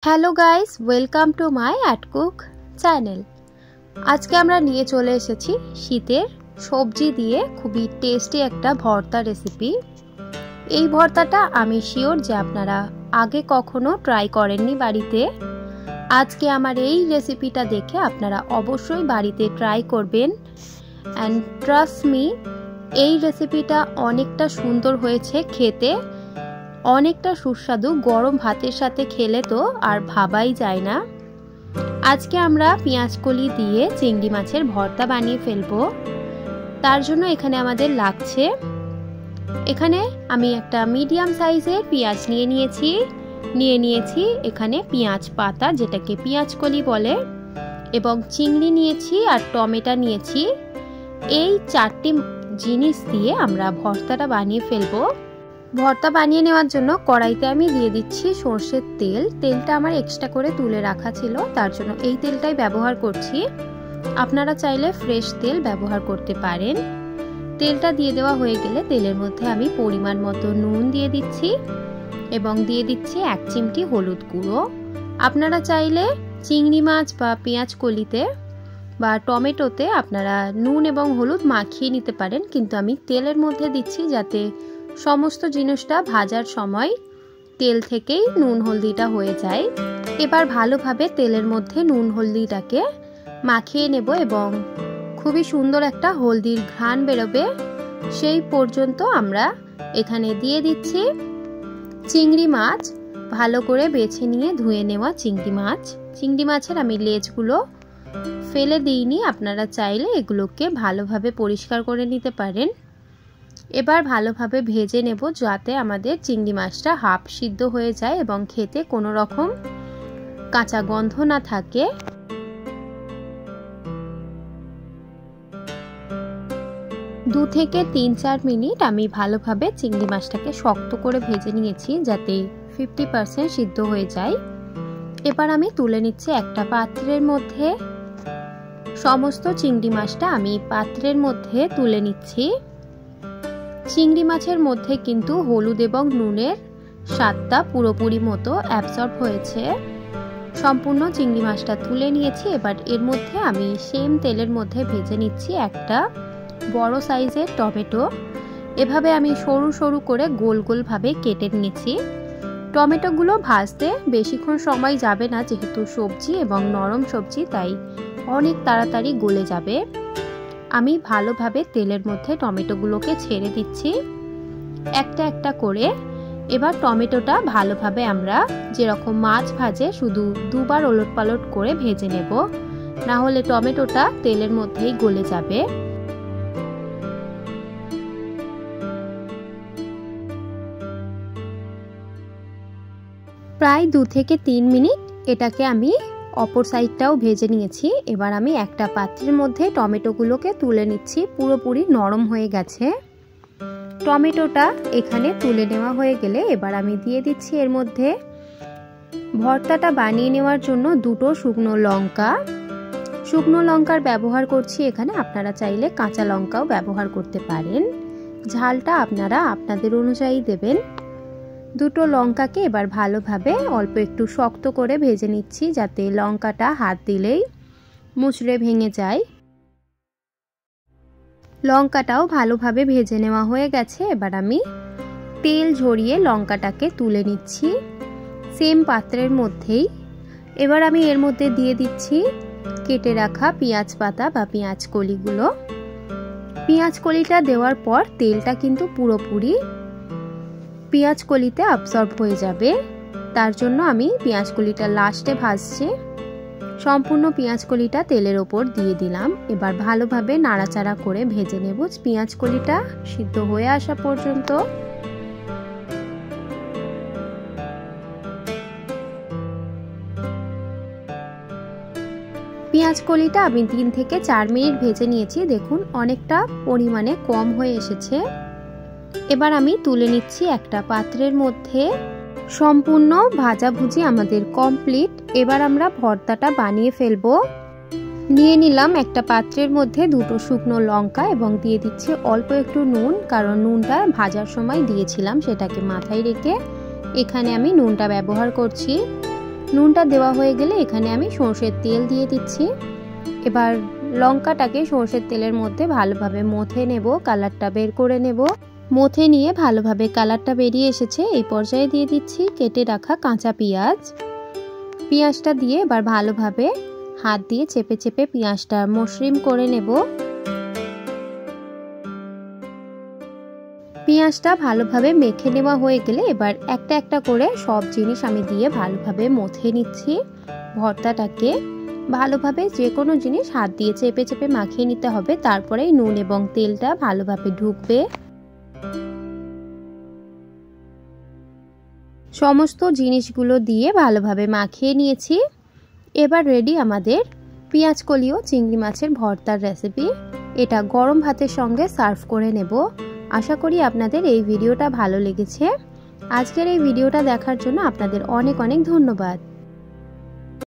Hello guys, welcome to my at cook channel. আজকে আমরা নিয়ে চলে এসেছি শীতের সবজি দিয়ে খুবই টেস্টি একটা ভর্তা রেসিপি। এই ভর্তাটা আমি শিওর যে আপনারা আগে কখনো ট্রাই করেননি বাড়িতে। আজকে আমার এই রেসিপিটা দেখে আপনারা অবশ্যই বাড়িতে ট্রাই করবেন। অ্যান্ড ট্রাস্ট মি, এই রেসিপিটা অনেকটা সুন্দর হয়েছে খেতে, অনেকটা সুস্বাদু। গরম ভাতের সাথে খেলে তো আর ভাবাই যায় না। আজকে আমরা পেঁয়াজকলি দিয়ে চিংড়ি মাছের ভর্তা বানিয়ে ফেলবো। তার জন্য এখানে আমাদের লাগছে, এখানে আমি একটা মিডিয়াম সাইজের পেঁয়াজ নিয়ে নিয়েছি এখানে পেঁয়াজ পাতা, যেটাকে পেঁয়াজকলি বলে, এবং চিংড়ি নিয়েছি আর টমেটো নিয়েছি। এই চারটি জিনিস দিয়ে আমরা ভর্তাটা বানিয়ে ফেলবো। ভর্তা বানিয়ে নেওয়ার জন্য কড়াইতে আমি দিয়ে দিচ্ছি সর্ষের তেল। তেলটা আমার এক্সট্রা করে তুলে রাখা ছিল, তার জন্য এই তেলটাই ব্যবহার করছি। আপনারা চাইলে ফ্রেশ তেল ব্যবহার করতে পারেন। তেলটা দিয়ে দেওয়া হয়ে গেলে তেলের মধ্যে আমি পরিমাণ মতো নুন দিয়ে দিচ্ছি এবং দিয়ে দিচ্ছি 1 চিমটি হলুদ গুঁড়ো। আপনারা চাইলে চিংড়ি মাছ বা পেঁয়াজ কলিতে বা টমেটোতে আপনারা নুন এবং হলুদ মাখিয়ে নিতে পারেন, কিন্তু আমি তেলের মধ্যে দিচ্ছি যাতে সমস্ত জিনিসটা ভাজার সময় তেল থেকেই নুন হলদিটা হয়ে যায়। এবার ভালোভাবে তেলের মধ্যে নুন হলদিটাকে মাখিয়ে নেব এবং খুবই সুন্দর একটা হলদির ঘ্রাণ বেরোবে সেই পর্যন্ত আমরা এখানে দিয়ে দিচ্ছি চিংড়ি মাছ। ভালো করে বেছে নিয়ে ধুয়ে নেওয়া চিংড়ি মাছের আমি লেজগুলো ফেলে দিইনি, আপনারা চাইলে এগুলোকে ভালোভাবে পরিষ্কার করে নিতে পারেন। এবার ভালোভাবে ভেজে নেব যাতে আমাদের চিংড়ি মাছটা হাফ সিদ্ধ হয়ে যায় এবং খেতে কোনো রকম কাঁচা গন্ধ না থাকে। দু থেকে 3-4 মিনিট আমি ভালোভাবে চিংড়ি মাছটাকে শক্ত করে ভেজে নিয়েছি যাতে 50% সিদ্ধ হয়ে যায়। এবার আমি তুলে নিচ্ছি একটা পাত্রের মধ্যে। সমস্ত চিংড়ি মাছটা আমি পাত্রের মধ্যে তুলে নিচ্ছি। চিংড়ি মাছের মধ্যে কিন্তু হলুদ এবং নুনের স্বাদটা পুরোপুরি মতো অ্যাবসর্ব হয়েছে। সম্পূর্ণ চিংড়ি মাছটা তুলে নিয়েছি। এবার এর মধ্যে আমি সেম তেলের মধ্যে ভেজে নিচ্ছি একটা বড় সাইজের টমেটো। এভাবে আমি সরু সরু করে গোল গোল ভাবে কেটে নিয়েছি। টমেটোগুলো ভাজতে বেশিক্ষণ সময় যাবে না, যেহেতু সবজি এবং নরম সবজি, তাই অনেক তাড়াতাড়ি গলে যাবে। আমি ভালোভাবে তেলের মধ্যে টমেটোগুলোকে ছেড়ে দিচ্ছি একটা একটা করে। এবার টমেটোটা ভালোভাবে আমরা যেরকম মাছ ভাজে শুধু দুবার ওলট পালট করে ভেজে নেব, না হলে টমেটোটা তেলের মধ্যেই গলে যাবে। প্রায় 2 থেকে 3 মিনিট এটাকে আমি অপর সাইডটাও ভেজে নিয়েছি। এবার আমি একটা পাত্রের মধ্যে টমেটোগুলোকে তুলে নিচ্ছি। পুরোপুরি নরম হয়ে গেছে টমেটোটা। এখানে তুলে নেওয়া হয়ে গেলে এবার আমি দিয়ে দিচ্ছি এর মধ্যে ভর্তাটা বানিয়ে নেওয়ার জন্য 2টো শুকনো লঙ্কার ব্যবহার করছি এখানে। আপনারা চাইলে কাঁচা লঙ্কাও ব্যবহার করতে পারেন, ঝালটা আপনারা আপনাদের অনুযায়ী দেবেন। 2টো লঙ্কাকে এবার ভালোভাবে অল্প একটু শক্ত করে ভেজে নিচ্ছি যাতে লঙ্কাটা হাত দিলেই মুচড়ে ভেঙে যায়। লঙ্কাটাও ভালোভাবে ভেজে নেওয়া হয়ে গেছে। এবার আমি তেল ঝরিয়ে লঙ্কাটাকে তুলে নিচ্ছি সেম পাত্রের মধ্যেই। এবার আমি এর মধ্যে দিয়ে দিচ্ছি কেটে রাখা পেঁয়াজ পাতা বা পেঁয়াজ কলিগুলো। পেঁয়াজ কলিটা দেওয়ার পর তেলটা কিন্তু পুরোপুরি পেঁয়াজ কলিতে অ্যাবসর্ব হয়ে যাবে, তার জন্য আমি পেঁয়াজ কলিটা লাস্টে ভাজছি। সম্পূর্ণ পেঁয়াজ কলিটা তেলের ওপর দিয়ে দিলাম। এবার ভালোভাবে নাড়াচাড়া করে ভেজে নেব পেঁয়াজ কলিটা সিদ্ধ হয়ে আসা পর্যন্ত। পেঁয়াজ কলিটা আমি 3 থেকে 4 মিনিট ভেজে নিয়েছি। দেখুন অনেকটা পরিমাণে কম হয়ে এসেছে। এবার আমি তুলে নিচ্ছি একটা পাত্রের মধ্যে। সম্পূর্ণ ভাজাভুজি আমাদের কমপ্লিট। এবার আমরা ভর্তাটা বানিয়ে ফেলবো। নিয়ে নিলাম একটা পাত্রের মধ্যে 2টো শুকনো লঙ্কা এবং দিয়ে দিচ্ছি অল্প একটু নুন, কারণ নুনটা ভাজার সময় দিয়েছিলাম, সেটাকে মাথায় রেখে এখানে আমি নুনটা ব্যবহার করছি। নুনটা দেওয়া হয়ে গেলে এখানে আমি সরষের তেল দিয়ে দিচ্ছি। এবার লঙ্কাটাকে সরষের তেলের মধ্যে ভালোভাবে মথে নেব, কালারটা বের করে নেব। মথে নিয়ে ভালোভাবে কালারটা বেরিয়ে এসেছে। এই পর্যায়ে দিয়ে দিচ্ছি কেটে রাখা কাঁচা পেঁয়াজ। পেঁয়াজটা দিয়ে এবার ভালোভাবে হাত দিয়ে চেপে চেপে পেঁয়াজটা মসৃণ করে নেব। পেঁয়াজটা ভালোভাবে মেখে নেওয়া হয়ে গেলে এবার একটা একটা করে সব জিনিস আমি দিয়ে ভালোভাবে মথে নিচ্ছি। ভর্তাটাকে ভালোভাবে যে কোনো জিনিস হাত দিয়ে চেপে চেপে মাখিয়ে নিতে হবে, তারপরেই নুন এবং তেলটা ভালোভাবে ঢুকবে। সমস্ত জিনিসগুলো দিয়ে ভালোভাবে মাখিয়ে নিয়েছি। এবার রেডি আমাদের পেঁয়াজকলি ও চিংড়ি মাছের ভর্তার রেসিপি। এটা গরম ভাতের সঙ্গে সার্ভ করে নেব। আশা করি আপনাদের এই ভিডিওটা ভালো লেগেছে। আজকের এই ভিডিওটা দেখার জন্য আপনাদের অনেক অনেক ধন্যবাদ।